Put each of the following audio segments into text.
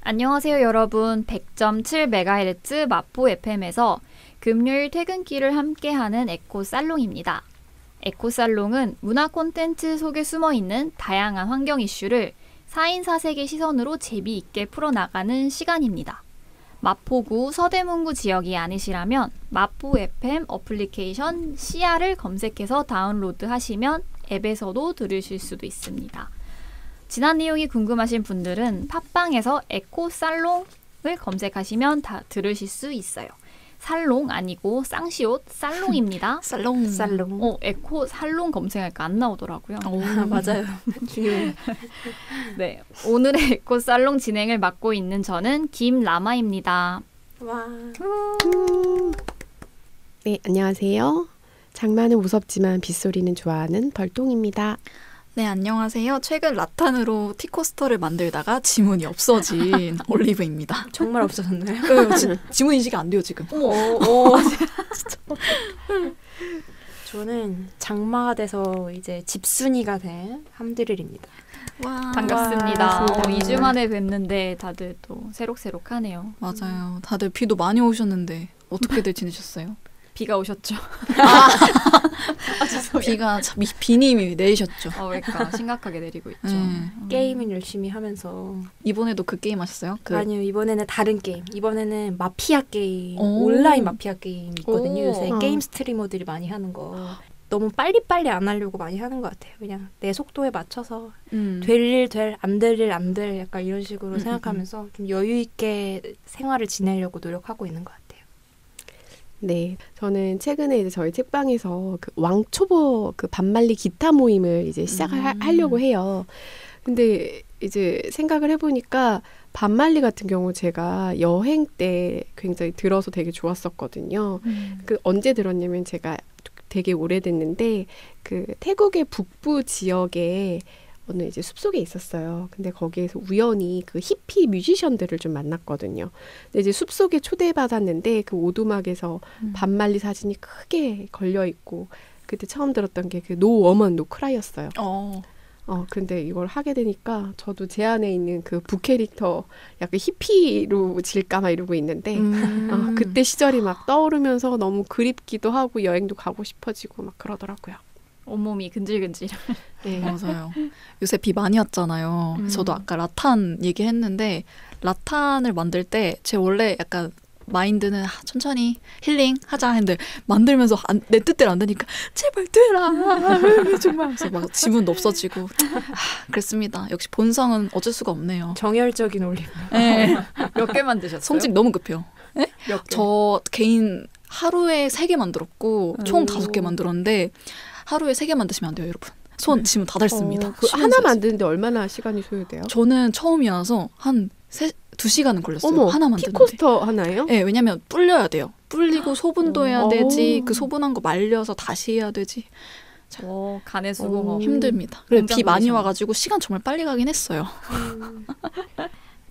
안녕하세요 여러분. 100.7MHz 마포 FM에서 금요일 퇴근길을 함께하는 에코살롱입니다. 에코살롱은 문화 콘텐츠 속에 숨어있는 다양한 환경 이슈를 4인 4색의 시선으로 재미있게 풀어나가는 시간입니다. 마포구 서대문구 지역이 아니시라면 마포 FM 어플리케이션 CR을 검색해서 다운로드 하시면 앱에서도 들으실 수도 있습니다. 지난 내용이 궁금하신 분들은 팟빵에서 에코살롱을 검색하시면 다 들으실 수 있어요. 살롱 아니고 쌍시옷 살롱입니다. 살롱. 에코 살롱 검색하니까 안 나오더라고요. 맞아요. 중요해요. 네, 오늘의 에코 살롱 진행을 맡고 있는 저는 김라마입니다. 와. 네, 안녕하세요. 장마는 무섭지만 빗소리는 좋아하는 벌똥입니다. 네, 안녕하세요. 최근 라탄으로 티코스터를 만들다가 지문이 없어진 올리브입니다. 정말 없어졌나요? 네, 지문 인식이 안 돼요, 지금. 진짜. 저는 장마가 돼서 이제 집순이가 된 함드릴입니다. 와. 반갑습니다. 와, 2주 만에 뵙는데 다들 또 새록새록하네요. 맞아요. 다들 비도 많이 오셨는데 어떻게들 지내셨어요? 비가 오셨죠? 비가 비님이 내리셨죠. 왜일까? 심각하게 내리고 있죠. 게임은 열심히 하면서. 이번에도 그 게임 하셨어요? 아니요, 이번에는 다른 게임. 이번에는 마피아 게임, 오. 온라인 마피아 게임 있거든요. 오. 요새 게임 스트리머들이 많이 하는 거. 너무 빨리빨리 안 하려고 많이 하는 것 같아요. 그냥 내 속도에 맞춰서 될 일 될, 안 될 일 안 될, 약간 이런 식으로 생각하면서 좀 여유 있게 생활을 지내려고 노력하고 있는 것 같아요. 네, 저는 최근에 이제 저희 책방에서 그 왕초보 그 반말리 기타 모임을 이제 시작을 하려고 해요. 근데 이제 생각을 해보니까 반말리 같은 경우 제가 여행 때 굉장히 들어서 되게 좋았었거든요. 그 언제 들었냐면 제가 되게 오래됐는데 그 태국의 북부 지역에 어느 이제 숲속에 있었어요. 근데 거기에서 우연히 그 히피 뮤지션들을 좀 만났거든요. 근데 이제 숲속에 초대받았는데 그 오두막에서 반말리 사진이 크게 걸려 있고 그때 처음 들었던 게 그 노 워먼 노 크라이였어요. 근데 이걸 하게 되니까 저도 제 안에 있는 그 북캐릭터 약간 히피로 질까 막 이러고 있는데 그때 시절이 막 떠오르면서 너무 그립기도 하고 여행도 가고 싶어지고 막 그러더라고요. 온몸이 근질근질. 네, 맞아요. 요새 비 많이 왔잖아요. 저도 아까 라탄 얘기했는데 라탄을 만들 때 제 원래 약간 마인드는 천천히 힐링 하자 했는데 만들면서 내 뜻대로 안 되니까 제발 되라 정말 그래서 막 지문도 없어지고 그랬습니다. 역시 본성은 어쩔 수가 없네요. 정열적인 올리브. 네. 몇 개 만드셨어요? 성질 너무 급해요. 네? 몇 개? 저 개인 하루에 3개 만들었고 총 5개 만들었는데 하루에 3개 만드시면 안 돼요, 여러분. 손 지문 다 닳습니다. 그 하나 만드는데 얼마나 시간이 소요돼요? 저는 처음이어서 한 2시간은 걸렸어요. 어머, 하나 만드는데. 티코스터 하나예요? 네, 왜냐면 불려야 돼요. 불리고 소분도 해야 되지. 그 소분한 거 말려서 다시 해야 되지. 간의 수공업. 힘듭니다. 그래, 비 많이 분이셨네. 와가지고 시간 정말 빨리 가긴 했어요.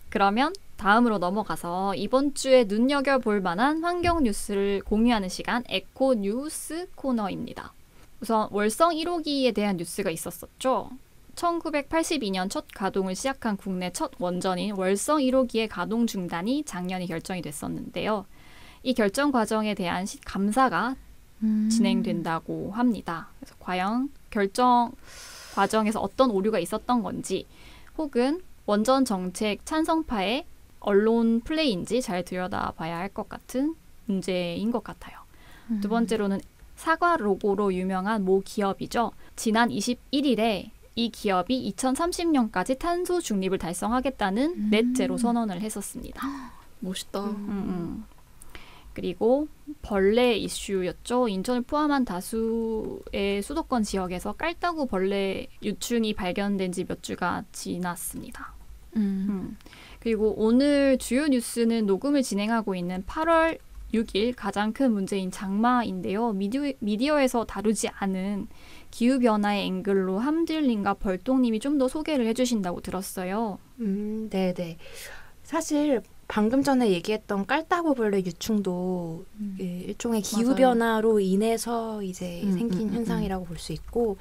그러면 다음으로 넘어가서 이번 주에 눈여겨볼 만한 환경 뉴스를 공유하는 시간 에코 뉴스 코너입니다. 우선 월성 1호기에 대한 뉴스가 있었었죠. 1982년 첫 가동을 시작한 국내 첫 원전인 월성 1호기의 가동 중단이 작년에 결정이 됐었는데요. 이 결정 과정에 대한 감사가 진행된다고 합니다. 그래서 과연 결정 과정에서 어떤 오류가 있었던 건지 혹은 원전 정책 찬성파의 언론 플레이인지 잘 들여다봐야 할 것 같은 문제인 것 같아요. 두 번째로는 사과 로고로 유명한 모 기업이죠. 지난 21일에 이 기업이 2030년까지 탄소 중립을 달성하겠다는 넷제로 선언을 했었습니다. 멋있다. 그리고 벌레 이슈였죠. 인천을 포함한 다수의 수도권 지역에서 깔따구 벌레 유충이 발견된 지 몇 주가 지났습니다. 그리고 오늘 주요 뉴스는 녹음을 진행하고 있는 8월 6일 가장 큰 문제인 장마인데요. 미디어에서 다루지 않은 기후변화의 앵글로 함들님과 벌똥님이 좀 더 소개를 해주신다고 들었어요. 네네. 사실 방금 전에 얘기했던 깔따구벌레 유충도 일종의 기후변화로 인해서 이제 생긴 현상이라고 볼 수 있고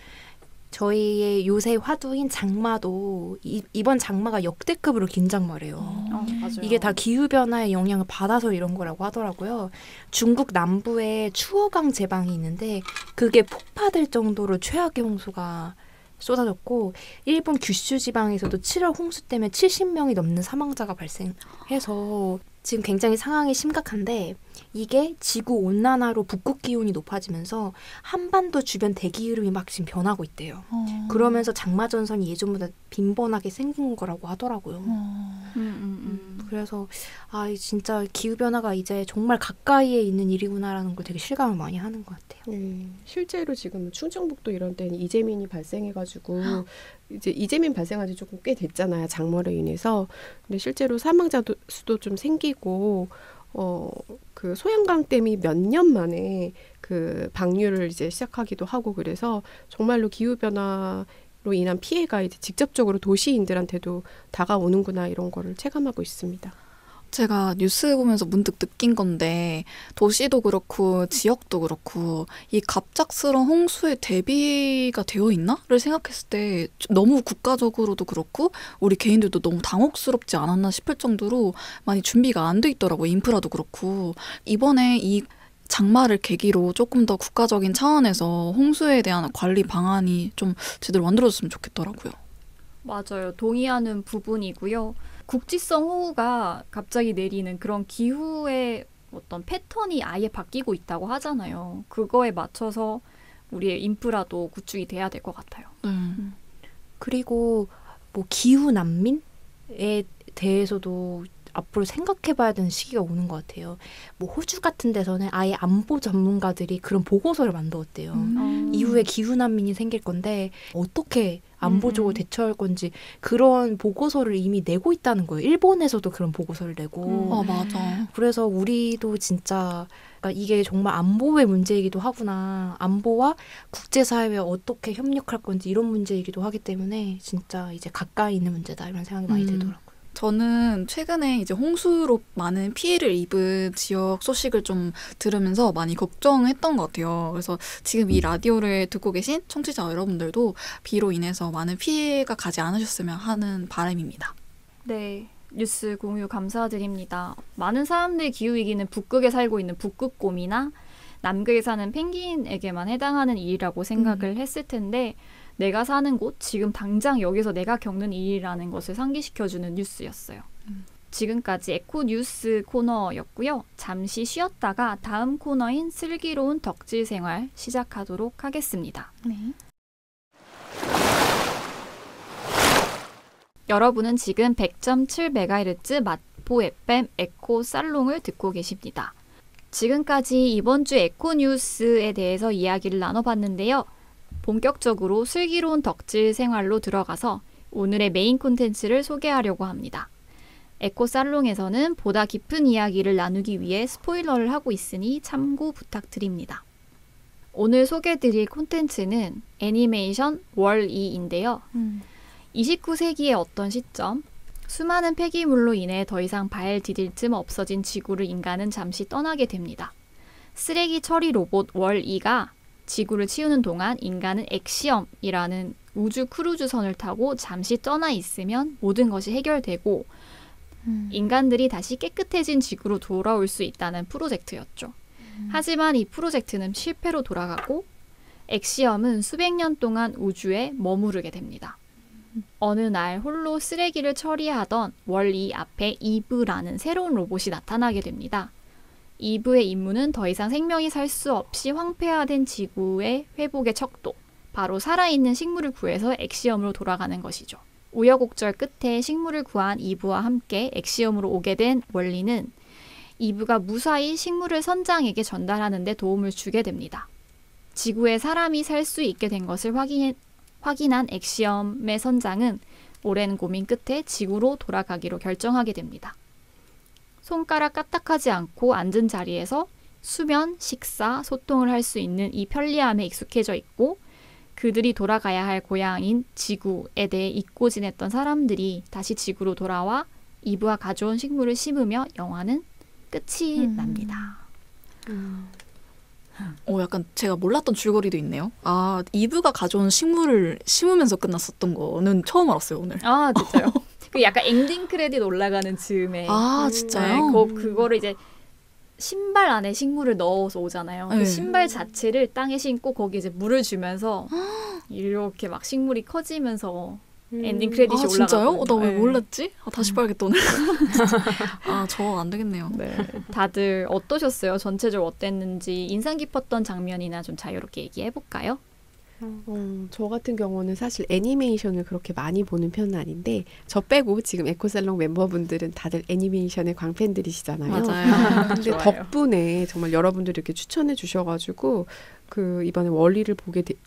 저희의 요새 화두인 장마도 이번 장마가 역대급으로 긴 장마래요. 맞아요. 이게 다 기후변화의 영향을 받아서 이런 거라고 하더라고요. 중국 남부에 추어강 제방이 있는데 그게 폭파될 정도로 최악의 홍수가 쏟아졌고 일본 규슈 지방에서도 7월 홍수 때문에 70명이 넘는 사망자가 발생해서 지금 굉장히 상황이 심각한데 이게 지구 온난화로 북극 기온이 높아지면서 한반도 주변 대기 흐름이 막 지금 변하고 있대요. 그러면서 장마 전선이 예전보다 빈번하게 생긴 거라고 하더라고요. 그래서 진짜 기후 변화가 이제 정말 가까이에 있는 일이구나라는 걸 되게 실감을 많이 하는 것 같아요. 실제로 지금 충청북도 이런 데는 이재민이 발생해가지고 이제 이재민 발생한 지 조금 꽤 됐잖아요. 장마로 인해서. 근데 실제로 사망자 수도 좀 생기고 그 소양강 댐이 몇 년 만에 그 방류를 이제 시작하기도 하고 그래서 정말로 기후 변화로 인한 피해가 이제 직접적으로 도시인들한테도 다가오는구나 이런 거를 체감하고 있습니다. 제가 뉴스 보면서 문득 느낀 건데 도시도 그렇고 지역도 그렇고 이 갑작스러운 홍수에 대비가 되어 있나를 생각했을 때 너무 국가적으로도 그렇고 우리 개인들도 너무 당혹스럽지 않았나 싶을 정도로 많이 준비가 안 돼 있더라고요. 인프라도 그렇고. 이번에 이 장마를 계기로 조금 더 국가적인 차원에서 홍수에 대한 관리 방안이 좀 제대로 만들어졌으면 좋겠더라고요. 맞아요. 동의하는 부분이고요. 국지성 호우가 갑자기 내리는 그런 기후의 어떤 패턴이 아예 바뀌고 있다고 하잖아요. 그거에 맞춰서 우리의 인프라도 구축이 돼야 될 것 같아요. 그리고 뭐 기후 난민에 대해서도 앞으로 생각해봐야 되는 시기가 오는 것 같아요. 뭐 호주 같은 데서는 아예 안보 전문가들이 그런 보고서를 만들었대요. 이후에 기후 난민이 생길 건데 어떻게 안보적으로 대처할 건지 그런 보고서를 이미 내고 있다는 거예요. 일본에서도 그런 보고서를 내고. 맞아. 그래서 우리도 진짜 그러니까 이게 정말 안보의 문제이기도 하구나. 안보와 국제사회에 어떻게 협력할 건지 이런 문제이기도 하기 때문에 진짜 이제 가까이 있는 문제다 이런 생각이 많이 들더라고요. 저는 최근에 이제 홍수로 많은 피해를 입은 지역 소식을 좀 들으면서 많이 걱정했던 것 같아요. 그래서 지금 이 라디오를 듣고 계신 청취자 여러분들도 비로 인해서 많은 피해가 가지 않으셨으면 하는 바람입니다. 네. 뉴스 공유 감사드립니다. 많은 사람들이 기후위기는 북극에 살고 있는 북극곰이나 남극에 사는 펭귄에게만 해당하는 일이라고 생각을 했을 텐데 내가 사는 곳, 지금 당장 여기서 내가 겪는 일이라는 것을 상기시켜주는 뉴스였어요. 지금까지 에코 뉴스 코너였고요. 잠시 쉬었다가 다음 코너인 슬기로운 덕질 생활 시작하도록 하겠습니다. 네. 여러분은 지금 100.7MHz 마포 FM 에코 살롱을 듣고 계십니다. 지금까지 이번 주 에코 뉴스에 대해서 이야기를 나눠봤는데요. 본격적으로 슬기로운 덕질 생활로 들어가서 오늘의 메인 콘텐츠를 소개하려고 합니다. 에코살롱에서는 보다 깊은 이야기를 나누기 위해 스포일러를 하고 있으니 참고 부탁드립니다. 오늘 소개드릴 콘텐츠는 애니메이션 월-E인데요. 29세기의 어떤 시점, 수많은 폐기물로 인해 더 이상 발 디딜 틈 없어진 지구를 인간은 잠시 떠나게 됩니다. 쓰레기 처리 로봇 월-E가 지구를 치우는 동안 인간은 엑시엄이라는 우주 크루즈선을 타고 잠시 떠나 있으면 모든 것이 해결되고 인간들이 다시 깨끗해진 지구로 돌아올 수 있다는 프로젝트였죠. 하지만 이 프로젝트는 실패로 돌아가고 엑시엄은 수백 년 동안 우주에 머무르게 됩니다. 어느 날 홀로 쓰레기를 처리하던 월-E 앞에 이브라는 새로운 로봇이 나타나게 됩니다. 이브의 임무는 더 이상 생명이 살 수 없이 황폐화된 지구의 회복의 척도, 바로 살아있는 식물을 구해서 엑시엄으로 돌아가는 것이죠. 우여곡절 끝에 식물을 구한 이브와 함께 엑시엄으로 오게 된 월-E는 이브가 무사히 식물을 선장에게 전달하는 데 도움을 주게 됩니다. 지구에 사람이 살 수 있게 된 것을 확인한 엑시엄의 선장은 오랜 고민 끝에 지구로 돌아가기로 결정하게 됩니다. 손가락 까딱하지 않고 앉은 자리에서 수면, 식사, 소통을 할 수 있는 이 편리함에 익숙해져 있고 그들이 돌아가야 할 고향인 지구에 대해 잊고 지냈던 사람들이 다시 지구로 돌아와 이브가 가져온 식물을 심으며 영화는 끝이 납니다. 약간 제가 몰랐던 줄거리도 있네요. 아, 이브가 가져온 식물을 심으면서 끝났었던 거는 처음 알았어요, 오늘. 아, 진짜요? 그 약간 엔딩 크레딧 올라가는 즈음에 아, 진짜요? 그거를 이제 신발 안에 식물을 넣어서 오잖아요. 네. 그 신발 자체를 땅에 심고 거기 이제 물을 주면서 이렇게 막 식물이 커지면서 엔딩 크레딧이 아, 진짜요? 올라가고. 나 왜 몰랐지? 다시 봐야겠다, 오늘. 아, 저 안 되겠네요. 네. 다들 어떠셨어요? 전체적으로 어땠는지 인상 깊었던 장면이나 좀 자유롭게 얘기해볼까요? 저 같은 경우는 사실 애니메이션을 그렇게 많이 보는 편은 아닌데 저 빼고 지금 에코살롱 멤버분들은 다들 애니메이션의 광팬들이시잖아요. 맞아요. 근데 좋아요. 덕분에 정말 여러분들이 이렇게 추천해 주셔가지고 그 이번에 월리를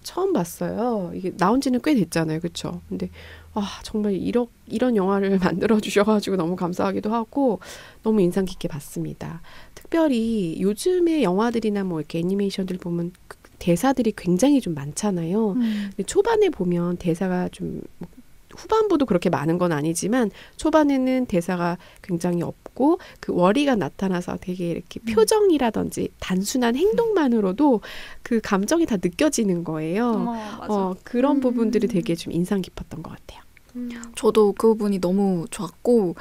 처음 봤어요. 이게 나온 지는 꽤 됐잖아요. 그렇죠? 근데 정말 이런 영화를 만들어 주셔가지고 너무 감사하기도 하고 너무 인상 깊게 봤습니다. 특별히 요즘의 영화들이나 뭐 이렇게 애니메이션들 보면 대사들이 굉장히 좀 많잖아요. 근데 초반에 보면 대사가 좀 후반부도 그렇게 많은 건 아니지만 초반에는 대사가 굉장히 없고 그 월이가 나타나서 되게 이렇게 표정이라든지 단순한 행동만으로도 그 감정이 다 느껴지는 거예요. 맞아. 그런 부분들이 되게 좀 인상 깊었던 것 같아요. 저도 그 부분이 너무 좋았고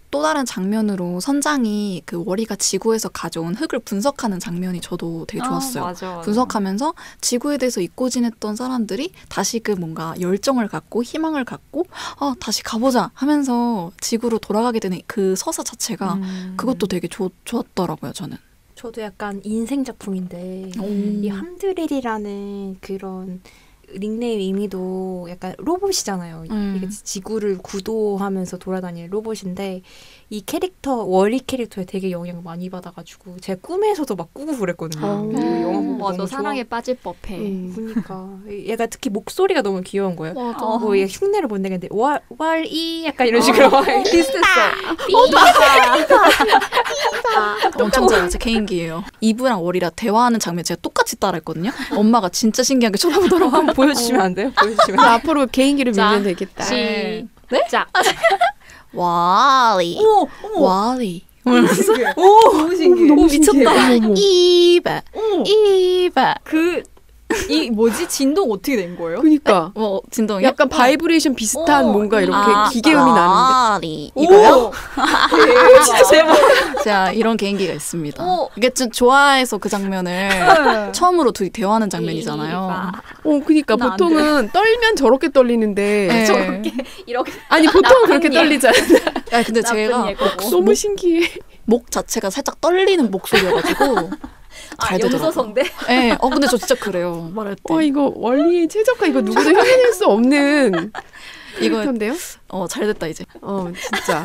또 다른 장면으로 선장이 그 월이가 지구에서 가져온 흙을 분석하는 장면이 저도 되게 좋았어요. 맞아. 분석하면서 지구에 대해서 잊고 지냈던 사람들이 다시 그 뭔가 열정을 갖고 희망을 갖고 다시 가보자 하면서 지구로 돌아가게 되는 그 서사 자체가 그것도 되게 좋았더라고요, 저는. 저도 약간 인생 작품인데 이 함드렐이라는 그런 닉네임 의미도 약간 로봇이잖아요. 이게 지구를 구도하면서 돌아다니는 로봇인데 이 캐릭터 월이 캐릭터에 되게 영향을 많이 받아가지고 제 꿈에서도 막 꾸고 그랬거든요. 영화 보고 맞아. 너무 사랑에 빠질 법해. 그러니까 얘가 특히 목소리가 너무 귀여운 거예요. 맞아. 뭐 얘 흉내를 못 내겠는데 월이 약간 이런 식으로 비슷했어. 진짜 제 개인기예요. 이브랑 월이랑 대화하는 장면 제가 똑같이 따라했거든요. 엄마가 진짜 신기하게 쳐다보더라고요. 한번 보여주시면 안 돼요? 보여주시면. 앞으로 개인기를 자, 밀면 되겠다. 시작. 와리. 와리. 너무 신기해. 너무 미쳤다. 이브. 이 뭐지? 진동 어떻게 된 거예요? 그러니까 진동이? 약간 바이브레이션 비슷한 뭔가 이렇게 기계음이 나는데 와리. 이거요? 진짜 제발. 제가 이런 개인기가 있습니다. 이게 좀 좋아해서 그 장면을 처음으로 둘이 대화하는 장면이잖아요. 그러니까 나안 보통은 떨면 저렇게 떨리는데 네. 저렇게 이렇게 아니 보통은 그렇게 예. 떨리잖아요. 근데 제가 너무 신기해. 목 자체가 살짝 떨리는 목소리여가지고 잘 되더라고요. 염소성대? 네. 근데 저 진짜 그래요. 말할 때. 이거 원리의 최적화 이거 누구도 흉내낼 수 없는 캐릭터인데요? 잘 됐다 이제. 진짜.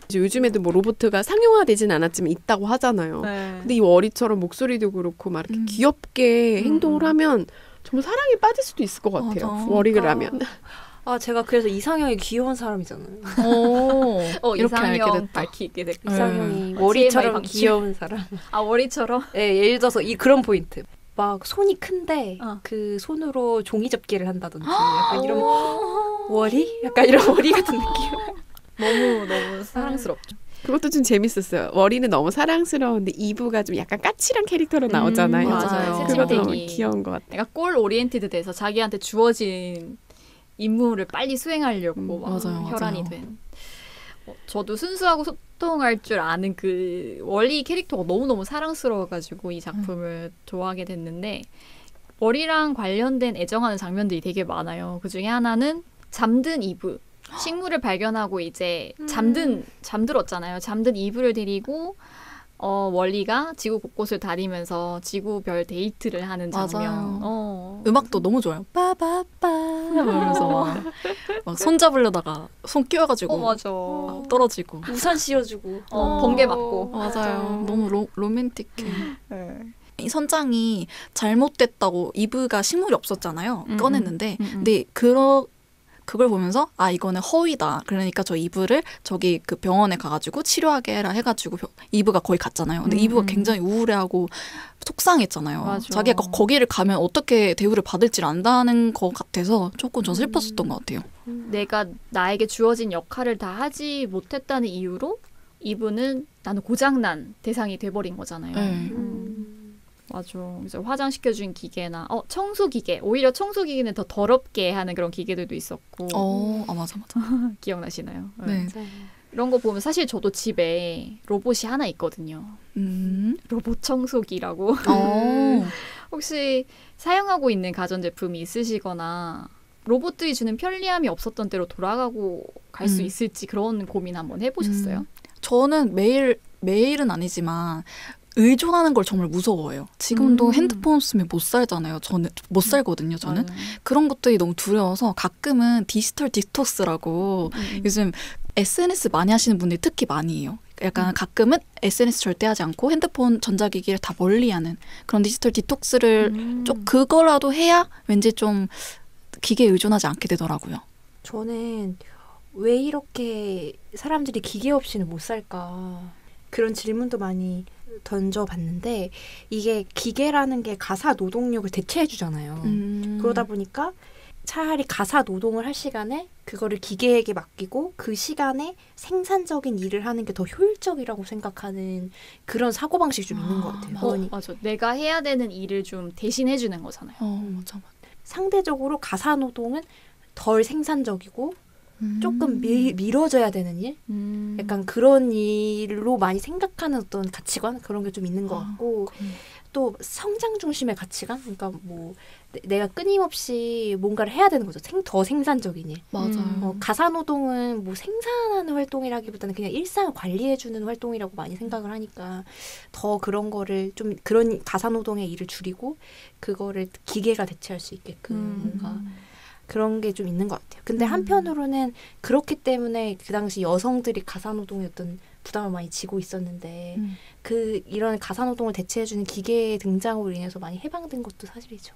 이제 요즘에도 뭐 로봇가 상용화되진 않았지만 있다고 하잖아요. 네. 근데 이 월이처럼 목소리도 그렇고 막 이렇게 귀엽게 행동을 하면 정말 사랑에 빠질 수도 있을 것 같아요. 맞아. 월이를 하면. 제가 그래서 이상형이 귀여운 사람이잖아요. 이렇게 알게 이상형 됐다. 밝히게 됐고. 이상형이 TMI 월이처럼 방출. 귀여운 사람. 월이처럼? 네, 예를 들어서 그런 포인트. 막 손이 큰데 어. 그 손으로 종이 접기를 한다든지 약간 이런 월이? 약간 이런 월이 같은 느낌. 너무 사랑스럽죠. 그것도 좀 재밌었어요. 월이는 너무 사랑스러운데 이브가 좀 약간 까칠한 캐릭터로 나오잖아요. 맞아요. 그것도 너무 새침대기. 귀여운 것 같아요. 내가 골 오리엔티드 돼서 자기한테 주어진 임무를 빨리 수행하려고 막 맞아요, 혈안이 맞아요. 된. 저도 순수하고 소통할 줄 아는 그 월리 캐릭터가 너무너무 사랑스러워가지고 이 작품을 좋아하게 됐는데 월이랑 관련된 애정하는 장면들이 되게 많아요. 그 중에 하나는 잠든 이브. 식물을 발견하고 이제 잠들었잖아요. 잠든 이브를 데리고 월리가 지구 곳곳을 다니면서 지구별 데이트를 하는 장면. 맞아요. 음악도 너무 좋아요. 빠바빠 이러면서 막 손 잡으려다가 손 끼워가지고 맞아. 떨어지고. 우산 씌워주고. 번개 맞고. 맞아요. 너무 로맨틱해. 네. 이 선장이 잘못됐다고 이브가 식물이 없었잖아요. 꺼냈는데 근데 그걸 보면서 이거는 허위다. 그러니까 저 이브를 저기 그 병원에 가가지고 치료하게 해라 해가지고 이브가 거기 갔잖아요. 근데 이브가 굉장히 우울해하고 속상했잖아요. 맞아. 자기가 거기를 가면 어떻게 대우를 받을지 안다는 것 같아서 조금 전 슬펐었던 것 같아요. 내가 나에게 주어진 역할을 다 하지 못했다는 이유로 이브는 나는 고장난 대상이 돼버린 거잖아요. 네. 맞아. 그래서 화장시켜준 기계나 청소기계. 오히려 청소기계는 더 더럽게 하는 그런 기계들도 있었고. 맞아. 기억나시나요? 네. 이런 거 보면 사실 저도 집에 로봇이 하나 있거든요. 로봇 청소기라고. 혹시 사용하고 있는 가전제품이 있으시거나 로봇들이 주는 편리함이 없었던 때로 돌아가고 갈 수 있을지 그런 고민 한번 해보셨어요? 저는 매일은 아니지만 의존하는 걸 정말 무서워해요. 지금도 핸드폰 없으면 못 살잖아요. 저는 못 살거든요. 저는 그런 것들이 너무 두려워서 가끔은 디지털 디톡스라고 요즘 SNS 많이 하시는 분들이 특히 많이 해요. 약간 가끔은 SNS 절대 하지 않고 핸드폰, 전자기기를 다 멀리하는 그런 디지털 디톡스를 좀 그거라도 해야 왠지 좀 기계에 의존하지 않게 되더라고요. 저는 왜 이렇게 사람들이 기계 없이는 못 살까 그런 질문도 많이 던져봤는데 이게 기계라는 게 가사 노동력을 대체해주잖아요. 그러다 보니까 차라리 가사 노동을 할 시간에 그거를 기계에게 맡기고 그 시간에 생산적인 일을 하는 게 더 효율적이라고 생각하는 그런 사고방식이 좀 있는 것 같아요. 맞아. 내가 해야 되는 일을 좀 대신해주는 거잖아요. 맞아. 상대적으로 가사 노동은 덜 생산적이고 조금 미뤄져야 되는 일? 약간 그런 일로 많이 생각하는 어떤 가치관? 그런 게 좀 있는 것 같고 또 성장 중심의 가치관? 그러니까 뭐 내가 끊임없이 뭔가를 해야 되는 거죠. 더 생산적인 일. 맞아요. 가사 노동은 뭐 생산하는 활동이라기보다는 그냥 일상을 관리해주는 활동이라고 많이 생각을 하니까 더 그런 거를 좀 그런 가사 노동의 일을 줄이고 그거를 기계가 대체할 수 있게끔 뭔가 그런 게 좀 있는 것 같아요. 근데 한편으로는 그렇기 때문에 그 당시 여성들이 가사노동의 어떤 부담을 많이 지고 있었는데 이런 가사노동을 대체해주는 기계의 등장으로 인해서 많이 해방된 것도 사실이죠.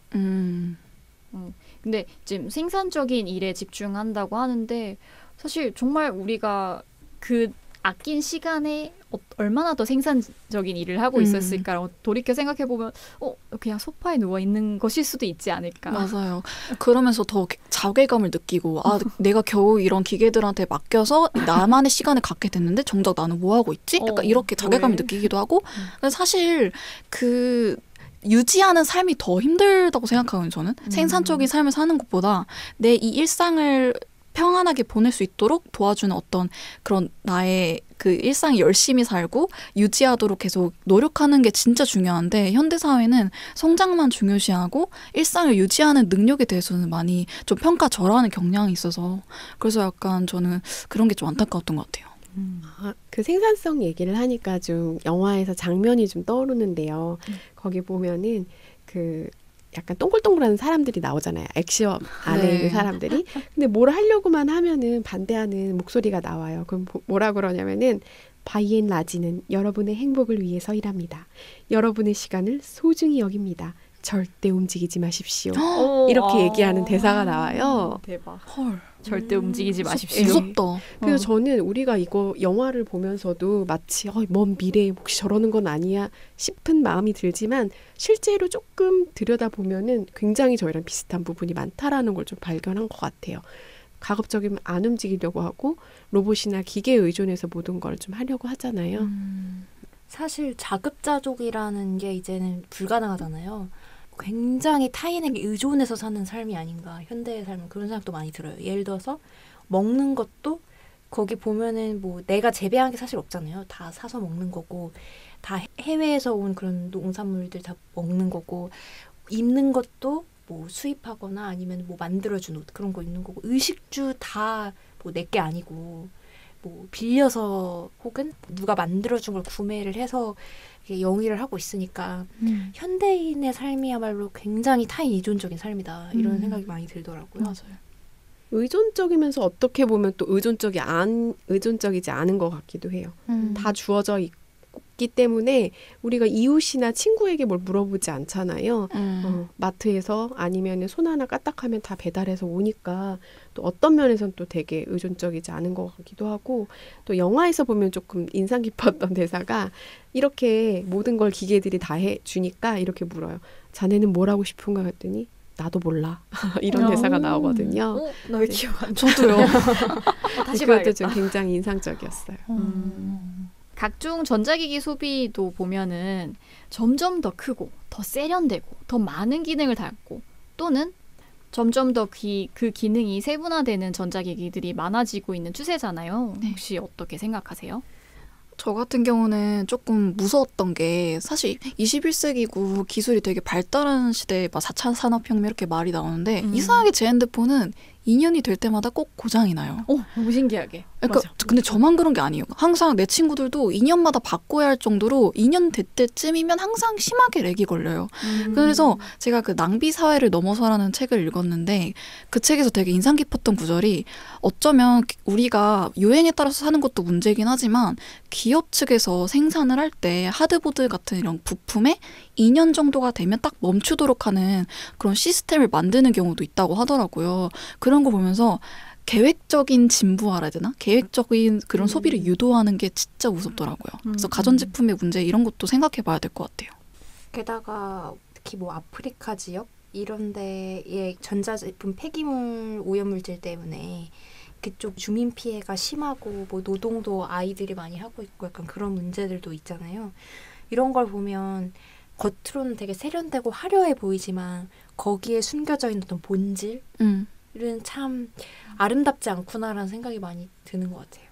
근데 지금 생산적인 일에 집중한다고 하는데 사실 정말 우리가 그 아낀 시간에 얼마나 더 생산적인 일을 하고 있었을까라고 돌이켜 생각해보면 그냥 소파에 누워있는 것일 수도 있지 않을까. 맞아요. 그러면서 더 자괴감을 느끼고 내가 겨우 이런 기계들한테 맡겨서 나만의 시간을 갖게 됐는데 정작 나는 뭐하고 있지? 약간 이렇게 자괴감을 느끼기도 하고 근데 사실 유지하는 삶이 더 힘들다고 생각하거든요. 저는 생산적인 삶을 사는 것보다 내 이 일상을 평안하게 보낼 수 있도록 도와주는 어떤 그런 나의 그 일상을 열심히 살고 유지하도록 계속 노력하는 게 진짜 중요한데 현대사회는 성장만 중요시하고 일상을 유지하는 능력에 대해서는 많이 좀 평가절하하는 경향이 있어서 그래서 약간 저는 그런 게 좀 안타까웠던 것 같아요. 그 생산성 얘기를 하니까 좀 영화에서 장면이 좀 떠오르는데요. 거기 보면은 약간 동글동글한 사람들이 나오잖아요. 액션 안에 있는 사람들이. 근데 뭘 하려고만 하면은 반대하는 목소리가 나와요. 그럼 뭐라 그러냐면은 바이앤 라지는 여러분의 행복을 위해서 일합니다. 여러분의 시간을 소중히 여깁니다. 절대 움직이지 마십시오. 이렇게 얘기하는 대사가 나와요. 대박. 헐. 절대 움직이지 마십시오. 무섭다. 그래서 저는 우리가 이거 영화를 보면서도 마치 먼 미래에 혹시 저러는 건 아니야 싶은 마음이 들지만 실제로 조금 들여다보면은 굉장히 저희랑 비슷한 부분이 많다라는 걸 좀 발견한 것 같아요. 가급적이면 안 움직이려고 하고 로봇이나 기계에 의존해서 모든 걸 좀 하려고 하잖아요. 사실 자급자족이라는 게 이제는 불가능하잖아요. 굉장히 타인에게 의존해서 사는 삶이 아닌가. 현대의 삶은 그런 생각도 많이 들어요. 예를 들어서 먹는 것도 거기 보면은 뭐 내가 재배한 게 사실 없잖아요. 다 사서 먹는 거고 다 해외에서 온 그런 농산물들 다 먹는 거고 입는 것도 뭐 수입하거나 아니면 뭐 만들어준 옷 그런 거 입는 거고 의식주 다 뭐 내게 아니고 뭐 빌려서 혹은 누가 만들어준 걸 구매를 해서 영위를 하고 있으니까 현대인의 삶이야말로 굉장히 타인 의존적인 삶이다 이런 생각이 많이 들더라고요. 맞아요. 의존적이면서 어떻게 보면 또 의존적이지 않은 것 같기도 해요. 다 주어져 있기 때문에 우리가 이웃이나 친구에게 뭘 물어보지 않잖아요. 마트에서 아니면 손 하나 까딱하면 다 배달해서 오니까 또 어떤 면에서는 또 되게 의존적이지 않은 것 같기도 하고 또 영화에서 보면 조금 인상 깊었던 대사가 이렇게 모든 걸 기계들이 다 해주니까 이렇게 물어요. 자네는 뭘 하고 싶은가 했더니 나도 몰라. 이런 대사가 나오거든요. 나 왜 기억 안 나? 저도요. 다시 그것도 봐야겠다. 좀 굉장히 인상적이었어요. 각종 전자기기 소비도 보면은 점점 더 크고 더 더 세련되고 더 많은 기능을 담고 또는 점점 더 그 기능이 세분화되는 전자기기들이 많아지고 있는 추세잖아요. 네. 혹시 어떻게 생각하세요? 저 같은 경우는 조금 무서웠던 게 사실 21세기고 기술이 되게 발달하는 시대에 막 4차 산업혁명 이렇게 말이 나오는데 이상하게 제 핸드폰은 2년이 될 때마다 꼭 고장이 나요. 너무 신기하게. 그러니까 근데 저만 그런 게 아니에요. 항상 내 친구들도 2년마다 바꿔야 할 정도로 2년 될 때쯤이면 항상 심하게 렉이 걸려요. 그래서 제가 그 낭비 사회를 넘어서라는 책을 읽었는데 그 책에서 되게 인상 깊었던 구절이 어쩌면 우리가 유행에 따라서 사는 것도 문제긴 하지만 기업 측에서 생산을 할 때 하드보드 같은 이런 부품에 2년 정도가 되면 딱 멈추도록 하는 그런 시스템을 만드는 경우도 있다고 하더라고요. 그런 거 보면서 계획적인 진부하라 해야 되나? 계획적인 그런 소비를 유도하는 게 진짜 무섭더라고요. 그래서 가전제품의 문제 이런 것도 생각해 봐야 될 것 같아요. 게다가 특히 뭐 아프리카 지역 이런 데의 전자제품 폐기물 오염물질 때문에 그쪽 주민 피해가 심하고 뭐 노동도 아이들이 많이 하고 있고 약간 그런 문제들도 있잖아요. 이런 걸 보면 겉으로는 되게 세련되고 화려해 보이지만 거기에 숨겨져 있는 어떤 본질은 참 아름답지 않구나라는 생각이 많이 드는 것 같아요.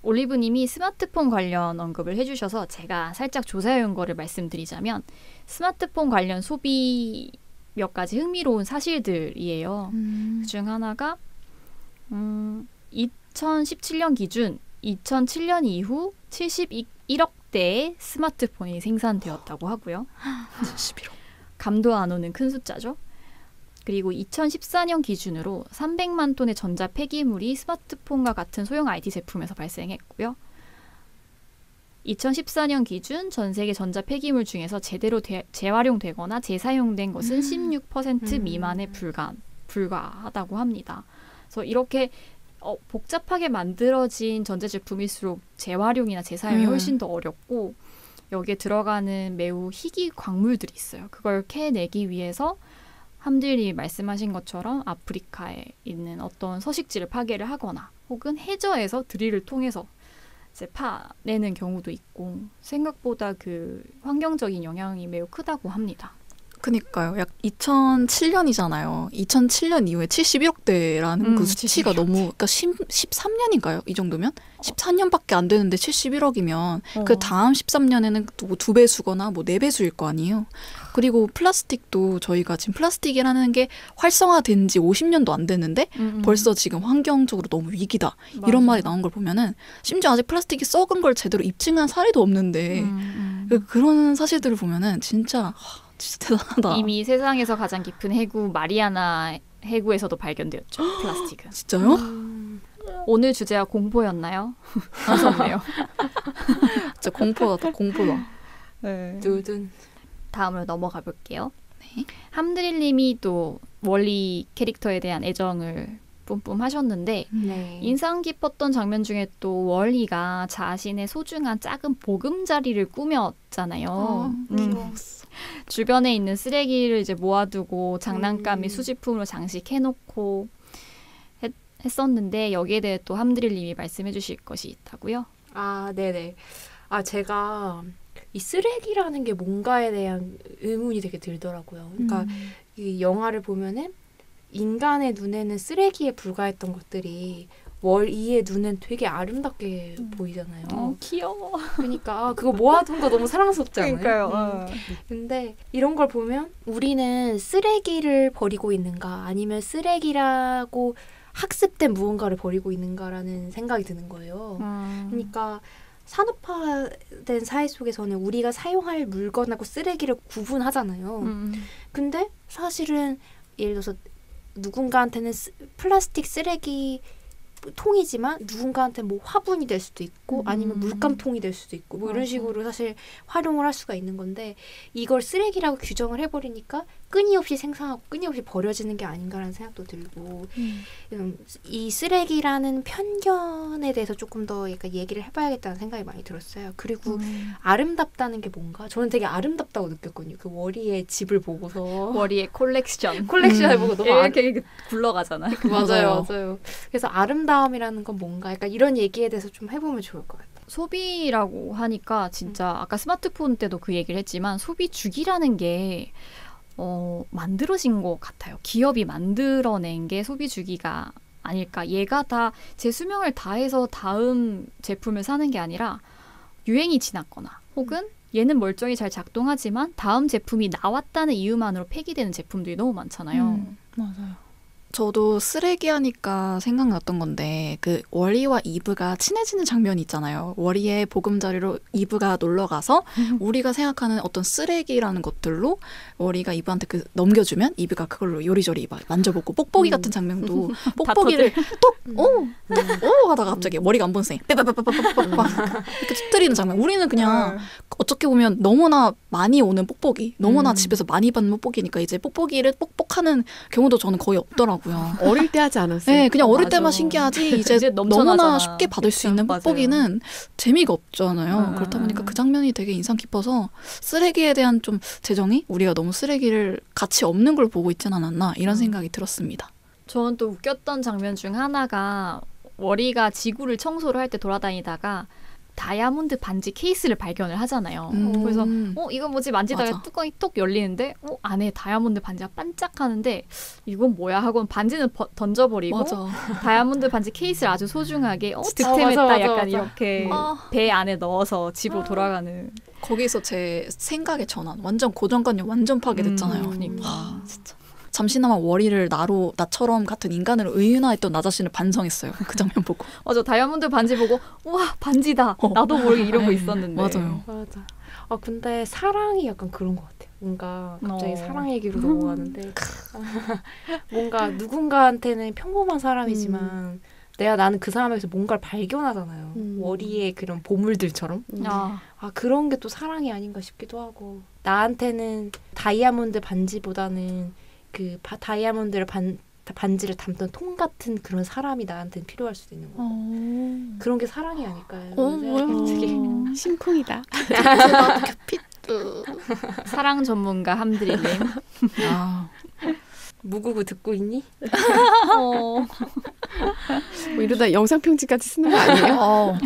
올리브님이 스마트폰 관련 언급을 해주셔서 제가 살짝 조사해온 거를 말씀드리자면 스마트폰 관련 소비 몇 가지 흥미로운 사실들이에요. 그중 하나가 2017년 기준 2007년 이후 71억 대의 스마트폰이 생산되었다고 하고요. 71억. 감도 안 오는 큰 숫자죠. 그리고 2014년 기준으로 300만 톤의 전자 폐기물이 스마트폰과 같은 소형 IT 제품에서 발생했고요. 2014년 기준 전 세계 전자 폐기물 중에서 제대로 재활용되거나 재사용된 것은 16% 미만에 불과하다고 합니다. 그래서 이렇게 복잡하게 만들어진 전자제품일수록 재활용이나 재사용이 훨씬 더 어렵고 여기에 들어가는 매우 희귀 광물들이 있어요. 그걸 캐내기 위해서 함들이 말씀하신 것처럼 아프리카에 있는 어떤 서식지를 파괴를 하거나 혹은 해저에서 드릴을 통해서 이제 파내는 경우도 있고 생각보다 그 환경적인 영향이 매우 크다고 합니다. 그니까요. 약 2007년이잖아요. 2007년 이후에 71억 대라는 그 수치가 71억. 너무 그러니까 13년인가요? 이 정도면? 14년밖에 안 되는데 71억이면 그 다음 13년에는 또 뭐 2배수거나 뭐 4배수일 거 아니에요. 그리고 플라스틱도 저희가 지금 플라스틱이라는 게 활성화된 지 50년도 안 됐는데 벌써 지금 환경적으로 너무 위기다. 맞아. 이런 말이 나온 걸 보면은 심지어 아직 플라스틱이 썩은 걸 제대로 입증한 사례도 없는데 그런 사실들을 보면은 진짜 대단하다. 이미 세상에서 가장 깊은 해구 마리아나 해구에서도 발견되었죠. 플라스틱은. 진짜요? 오늘 주제가 공포였나요? 무섭네요. 진짜 공포다. 공포다. 네. 두둔. 다음으로 넘어가 볼게요. 네. 함드릴님이 또 월리 캐릭터에 대한 애정을 뿜뿜 하셨는데 네. 인상 깊었던 장면 중에 또 월리가 자신의 소중한 작은 보금자리를 꾸몄잖아요. 귀여웠어. 주변에 있는 쓰레기를 이제 모아두고 장난감이 수집품으로 장식해놓고 했었는데 여기에 대해 또 함드릴님이 말씀해 주실 것이 있다고요? 아, 네네. 아, 제가 이 쓰레기라는 게 뭔가에 대한 의문이 되게 들더라고요. 그러니까 이 영화를 보면은 인간의 눈에는 쓰레기에 불과했던 것들이 월이의 눈엔 되게 아름답게 보이잖아요. 귀여워. 그러니까 그거 모아둔 거 너무 사랑스럽지 않아요? 그러니까요. 근데 이런 걸 보면 우리는 쓰레기를 버리고 있는가 아니면 쓰레기라고 학습된 무언가를 버리고 있는가라는 생각이 드는 거예요. 그러니까 산업화된 사회 속에서는 우리가 사용할 물건하고 쓰레기를 구분하잖아요. 근데 사실은 예를 들어서 누군가한테는 플라스틱 쓰레기 통이지만 누군가한테는 뭐 화분이 될 수도 있고 아니면 물감통이 될 수도 있고 뭐 이런 식으로 사실 활용을 할 수가 있는 건데 이걸 쓰레기라고 규정을 해버리니까 끊임없이 생산하고 끊임없이 버려지는 게 아닌가라는 생각도 들고 이 쓰레기라는 편견에 대해서 조금 더 약간 얘기를 해봐야겠다는 생각이 많이 들었어요. 그리고 아름답다는 게 뭔가 저는 되게 아름답다고 느꼈거든요. 그 월이의 집을 보고서 월이의 콜렉션을 보고 너무 이렇게 굴러가잖아. 맞아요. 그래서 아름다움이라는 건 뭔가 약간 이런 얘기에 대해서 좀 해보면 좋을 것 같아요. 소비라고 하니까 진짜 아까 스마트폰 때도 그 얘기를 했지만 소비 주기라는 게 만들어진 것 같아요. 기업이 만들어낸 게 소비 주기가 아닐까. 얘가 다 제 수명을 다해서 다음 제품을 사는 게 아니라 유행이 지났거나 혹은 얘는 멀쩡히 잘 작동하지만 다음 제품이 나왔다는 이유만으로 폐기되는 제품들이 너무 많잖아요. 맞아요. 저도 쓰레기 하니까 생각났던 건데 그 워리와 이브가 친해지는 장면이 있잖아요. 워리의 보금자리로 이브가 놀러 가서 우리가 생각하는 어떤 쓰레기라는 것들로 워리가 이브한테 그 넘겨주면 이브가 그걸로 요리조리 막 만져보고 뽁뽁이 같은 장면도 뽁뽁이를 톡 하다가 갑자기 머리가 안 보는 사이 빼빼빼빼빼빼빼 이렇게 터뜨리는 장면. 우리는 그냥 어떻게 보면 너무나 많이 오는 뽁뽁이, 너무나 집에서 많이 받는 뽁뽁이니까 이제 뽁뽁이를 뽁뽁하는 경우도 저는 거의 없더라고요. 어릴 때 하지 않았어요? 네, 그냥 어릴 맞아. 때만 신기하지 이제 넘쳐나잖아. 너무나 쉽게 받을 수 있는 맞아요. 뽁뽁이는 재미가 없잖아요. 그렇다 보니까 그 장면이 되게 인상 깊어서 쓰레기에 대한 좀 재정이 우리가 너무 쓰레기를 가치 없는 걸 보고 있진 않았나 이런 생각이 들었습니다. 저는 또 웃겼던 장면 중 하나가 워리가 지구를 청소를 할 때 돌아다니다가 다이아몬드 반지 케이스를 발견을 하잖아요. 그래서 이건 뭐지 만지다가 맞아. 뚜껑이 톡 열리는데 안에 다이아몬드 반지가 반짝하는데 이건 뭐야 하고 반지는 던져버리고 맞아. 다이아몬드 반지 케이스를 아주 소중하게 진짜. 득템했다 맞아, 약간 맞아. 이렇게 아. 배 안에 넣어서 집으로 돌아가는. 거기서 제 생각의 전환, 완전 고정관념 완전 파괴됐잖아요. 그러니까 진짜. 잠시나마 워리를 나처럼 같은 인간으로 의인화했던 나 자신을 반성했어요. 그 장면 보고. 맞아, 다이아몬드 반지 보고 우와 반지다. 나도 모르게 이러고 있었는데. 맞아요. 맞아. 근데 사랑이 약간 그런 것 같아요. 뭔가 갑자기 사랑 얘기로 음. 넘어가는데 뭔가 누군가한테는 평범한 사람이지만 나는 그 사람에게서 뭔가를 발견하잖아요. 워리의 그런 보물들처럼. 그런 게 또 사랑이 아닌가 싶기도 하고. 나한테는 다이아몬드 반지보다는 그 다이아몬드를 반지를 담던 통 같은 그런 사람이 나한테는 필요할 수도 있는 거고. 그런 게 사랑이 아닐까요? 뭐야? 되게 심쿵이다. 사랑 전문가 함드릴님. 무구구 듣고 있니? 뭐 이러다 영상평지까지 쓰는 거 아니에요?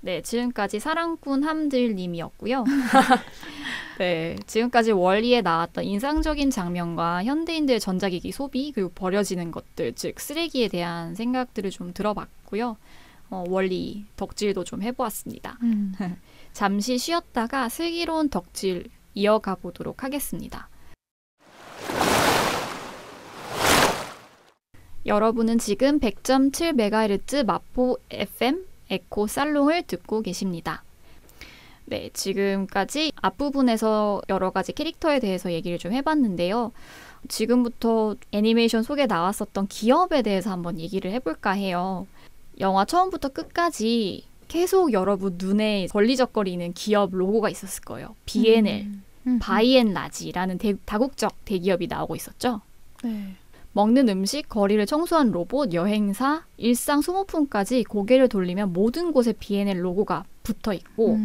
네, 지금까지 사랑꾼 함들님이었고요. 네, 지금까지 월리에 나왔던 인상적인 장면과 현대인들의 전자기기 소비 그리고 버려지는 것들, 즉 쓰레기에 대한 생각들을 좀 들어봤고요. 월리 덕질도 좀 해보았습니다. 잠시 쉬었다가 슬기로운 덕질 이어가 보도록 하겠습니다. 여러분은 지금 100.7MHz 마포 FM 에코 살롱을 듣고 계십니다. 네, 지금까지 앞부분에서 여러 가지 캐릭터에 대해서 얘기를 좀 해봤는데요. 지금부터 애니메이션 속에 나왔었던 기업에 대해서 한번 얘기를 해볼까 해요. 영화 처음부터 끝까지 계속 여러분 눈에 걸리적거리는 기업 로고가 있었을 거예요. B&L, 바이앤라지라는 다국적 대기업이 나오고 있었죠. 네. 먹는 음식, 거리를 청소한 로봇, 여행사, 일상 소모품까지 고개를 돌리면 모든 곳에 B&L 로고가 붙어 있고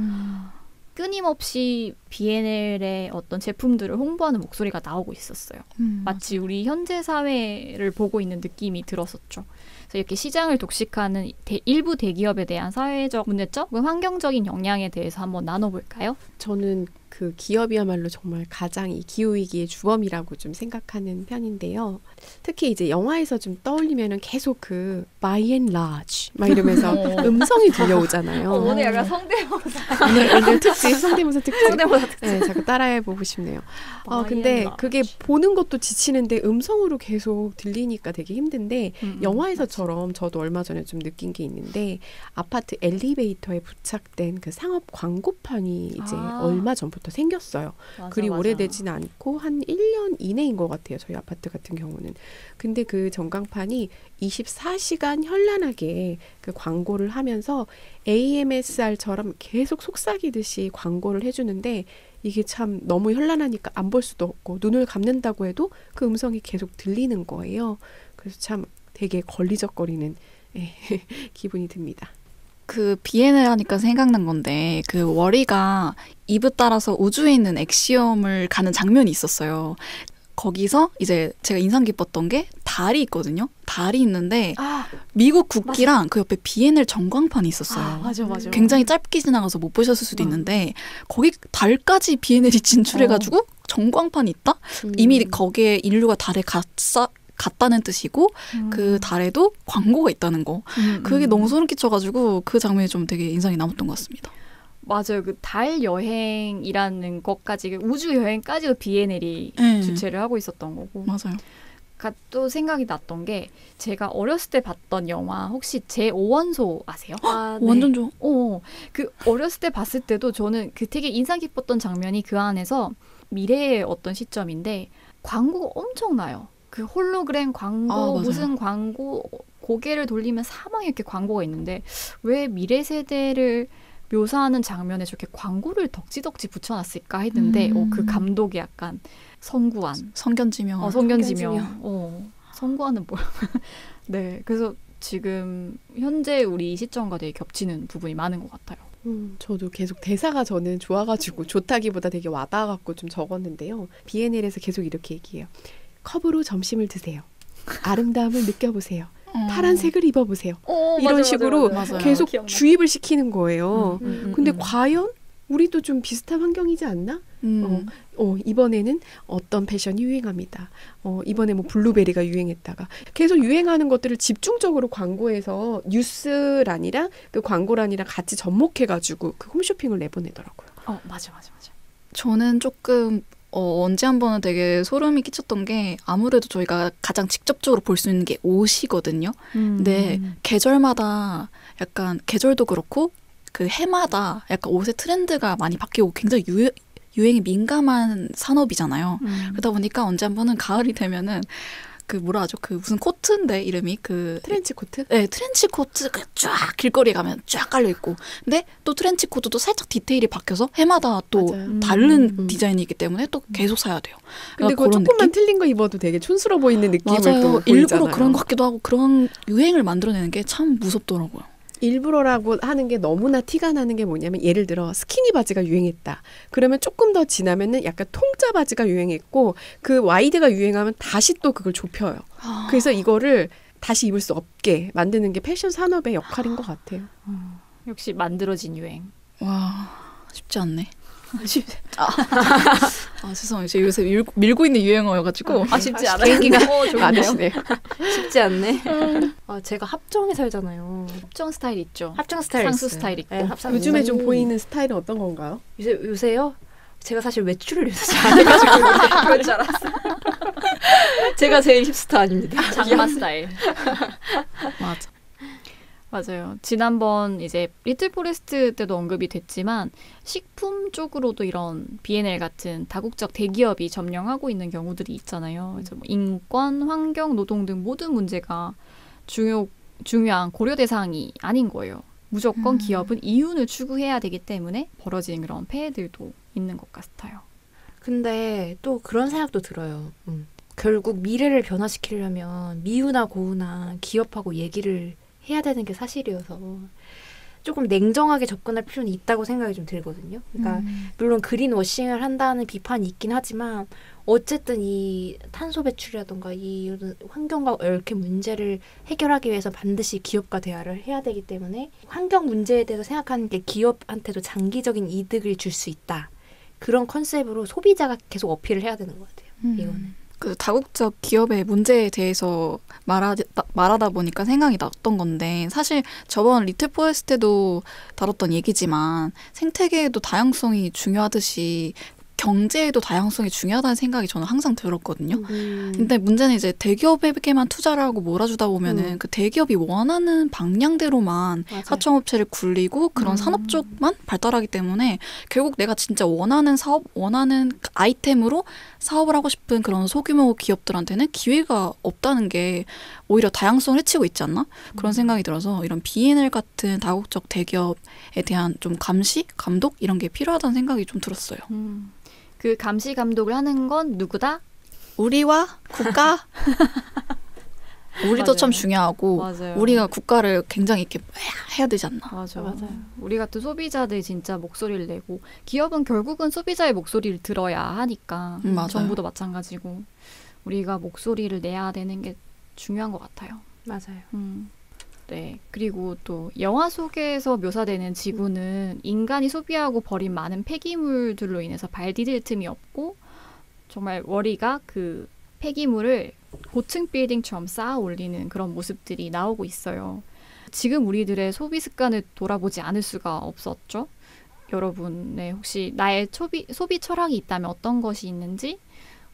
끊임없이 B&L의 어떤 제품들을 홍보하는 목소리가 나오고 있었어요. 마치 우리 현재 사회를 보고 있는 느낌이 들었었죠. 그래서 이렇게 시장을 독식하는 일부 대기업에 대한 사회적 문제점, 환경적인 영향에 대해서 한번 나눠볼까요? 저는 그 기업이야말로 정말 가장 이 기후위기의 주범이라고 좀 생각하는 편인데요. 특히 이제 영화에서 좀 떠올리면은 계속 그 by and large 막 이러면서 음성이 들려오잖아요. 오늘 약간 성대모사. 오늘 특집 성대모사 특집. 성대모사 특집. 네, 잠깐 따라해보고 싶네요. by 근데 and 그게 large. 보는 것도 지치는데 음성으로 계속 들리니까 되게 힘든데 영화에서처럼 저도 얼마 전에 좀 느낀 게 있는데 아파트 엘리베이터에 부착된 그 상업 광고판이 이제 얼마 전부터 생겼어요. 그리 오래되진 않고 한 1년 이내인 것 같아요. 저희 아파트 같은 경우는. 근데 그 전광판이 24시간 현란하게 그 광고를 하면서 AMSR처럼 계속 속삭이듯이 광고를 해주는데 이게 참 너무 현란하니까 안 볼 수도 없고 눈을 감는다고 해도 그 음성이 계속 들리는 거예요. 그래서 참 되게 걸리적거리는 기분이 듭니다. 그 B&L 하니까 생각난 건데 그 워리가 이브 따라서 우주에 있는 엑시엄을 가는 장면이 있었어요. 거기서 이제 제가 인상 깊었던 게 달이 있거든요. 달이 있는데 미국 국기랑 그 옆에 비엔엘 전광판이 있었어요. 맞아. 굉장히 짧게 지나가서 못 보셨을 수도 있는데 거기 달까지 비엔엘이 진출해가지고 전광판이 있다? 이미 거기에 인류가 달에 갔다는 뜻이고 그 달에도 광고가 있다는 거. 그게 너무 소름 끼쳐가지고 그 장면이 좀 되게 인상이 남았던 것 같습니다. 맞아요. 그 달 여행이라는 것까지 우주 여행까지도 비엔엘이 주최를 하고 있었던 거고. 맞아요. 또 생각이 났던 게 제가 어렸을 때 봤던 영화 혹시 제5원소 아세요? 네. 완전 좋아. 그 어렸을 때 봤을 때도 저는 그 되게 인상 깊었던 장면이 그 안에서 미래의 어떤 시점인데 광고가 엄청나요. 그 홀로그램 광고 무슨 광고 고개를 돌리면 사방에 이렇게 광고가 있는데 왜 미래 세대를 묘사하는 장면에 저렇게 광고를 덕지덕지 붙여놨을까 했는데 그 감독이 약간 성구안. 성견지명. 성견지명. 성구안은 뭐야? 네, 그래서 지금 현재 우리 시점과 되게 겹치는 부분이 많은 것 같아요. 저도 계속 대사가 저는 좋아가지고 좋다기보다 되게 와닿아갖고 좀 적었는데요. 비엔엘에서 계속 이렇게 얘기해요. 컵으로 점심을 드세요. 아름다움을 느껴보세요. 파란색을 입어보세요. 이런 맞아, 식으로 맞아. 계속 기억나. 주입을 시키는 거예요. 근데 과연 우리도 좀 비슷한 환경이지 않나? 이번에는 어떤 패션이 유행합니다. 이번에 뭐 블루베리가 유행했다가 계속 유행하는 것들을 집중적으로 광고에서 뉴스란이랑 그 광고란이랑 같이 접목해가지고 그 홈쇼핑을 내보내더라고요. 맞아. 저는 조금 언제 한 번은 되게 소름이 끼쳤던 게 아무래도 저희가 가장 직접적으로 볼 수 있는 게 옷이거든요. 근데 계절마다 약간 계절도 그렇고 그 해마다 약간 옷의 트렌드가 많이 바뀌고 굉장히 유행에 민감한 산업이잖아요. 그러다 보니까 언제 한 번은 가을이 되면은 그 뭐라 하죠? 그 무슨 코트인데 이름이 그 트렌치 코트? 네, 트렌치 코트가 쫙 길거리에 가면 쫙 깔려 있고, 근데 또 트렌치 코트도 살짝 디테일이 바뀌어서 해마다 또 다른 디자인이기 때문에 또 계속 사야 돼요. 근데 그거 조금만 틀린 거 입어도 되게 촌스러워 보이는 느낌을 맞아요. 또 일부러 보이잖아요. 그런 것 같기도 하고 그런 유행을 만들어내는 게 참 무섭더라고요. 일부러라고 하는 게 너무나 티가 나는 게 뭐냐면 예를 들어 스키니 바지가 유행했다. 그러면 조금 더 지나면은 약간 통짜 바지가 유행했고 그 와이드가 유행하면 다시 또 그걸 좁혀요. 그래서 이거를 다시 입을 수 없게 만드는 게 패션 산업의 역할인 것 같아요. 역시 만들어진 유행. 와, 쉽지 않네. 죄송해요. 제가 요새 밀고 있는 유행어여가지고 쉽지 않아요. 개인기가 많으시네요. 쉽지 않네. 제가 합정에 살잖아요. 합정 스타일 있죠. 합정 스타일 상수 있어요. 스타일 있고. 네, 합정 요즘에 좀 보이는 스타일은 어떤 건가요? 요새요? 제가 사실 외출을 요새 잘 안 해가지고 그럴 줄 알았어. 제가 제일 힙스터 아닙니다. 장마 스타일. 맞아. 맞아요. 지난번 이제 리틀 포레스트 때도 언급이 됐지만 식품 쪽으로도 이런 B&L 같은 다국적 대기업이 점령하고 있는 경우들이 있잖아요. 그래서 뭐 인권, 환경, 노동 등 모든 문제가 중요한 고려 대상이 아닌 거예요. 무조건 기업은 이윤을 추구해야 되기 때문에 벌어지는 그런 폐해들도 있는 것 같아요. 근데 또 그런 생각도 들어요. 결국 미래를 변화시키려면 미우나 고우나 기업하고 얘기를 해야 되는 게 사실이어서 조금 냉정하게 접근할 필요는 있다고 생각이 좀 들거든요. 그러니까 물론 그린워싱을 한다는 비판이 있긴 하지만 어쨌든 이 탄소 배출이라던가 이 환경과 얽힌 문제를 해결하기 위해서 반드시 기업과 대화를 해야 되기 때문에 환경 문제에 대해서 생각하는 게 기업한테도 장기적인 이득을 줄 수 있다. 그런 컨셉으로 소비자가 계속 어필을 해야 되는 것 같아요. 이거는. 그 다국적 기업의 문제에 대해서 말하다 보니까 생각이 났던 건데 사실 저번 리틀 포레스트 때도 다뤘던 얘기지만 생태계에도 다양성이 중요하듯이 경제에도 다양성이 중요하다는 생각이 저는 항상 들었거든요. 근데 문제는 이제 대기업에게만 투자를 하고 몰아주다 보면은 그 대기업이 원하는 방향대로만 맞아요. 하청업체를 굴리고 그런 산업 쪽만 발달하기 때문에 결국 내가 진짜 원하는 사업, 원하는 아이템으로 사업을 하고 싶은 그런 소규모 기업들한테는 기회가 없다는 게 오히려 다양성을 해치고 있지 않나? 그런 생각이 들어서 이런 B&L 같은 다국적 대기업에 대한 좀 감시, 감독 이런 게 필요하다는 생각이 좀 들었어요. 그 감시 감독을 하는 건 누구다? 우리와 국가 우리도 맞아요. 참 중요하고 맞아요. 우리가 국가를 굉장히 이렇게 해야 되지 않나. 맞아요. 맞아요. 우리 같은 소비자들 진짜 목소리를 내고 기업은 결국은 소비자의 목소리를 들어야 하니까 맞아요. 정부도 마찬가지고 우리가 목소리를 내야 되는 게 중요한 것 같아요. 맞아요. 네. 그리고 또 영화 속에서 묘사되는 지구는 인간이 소비하고 버린 많은 폐기물들로 인해서 발 디딜 틈이 없고 정말 월이가 그 폐기물을 고층 빌딩처럼 쌓아 올리는 그런 모습들이 나오고 있어요. 지금 우리들의 소비 습관을 돌아보지 않을 수가 없었죠. 여러분의 혹시 나의 소비 철학이 있다면 어떤 것이 있는지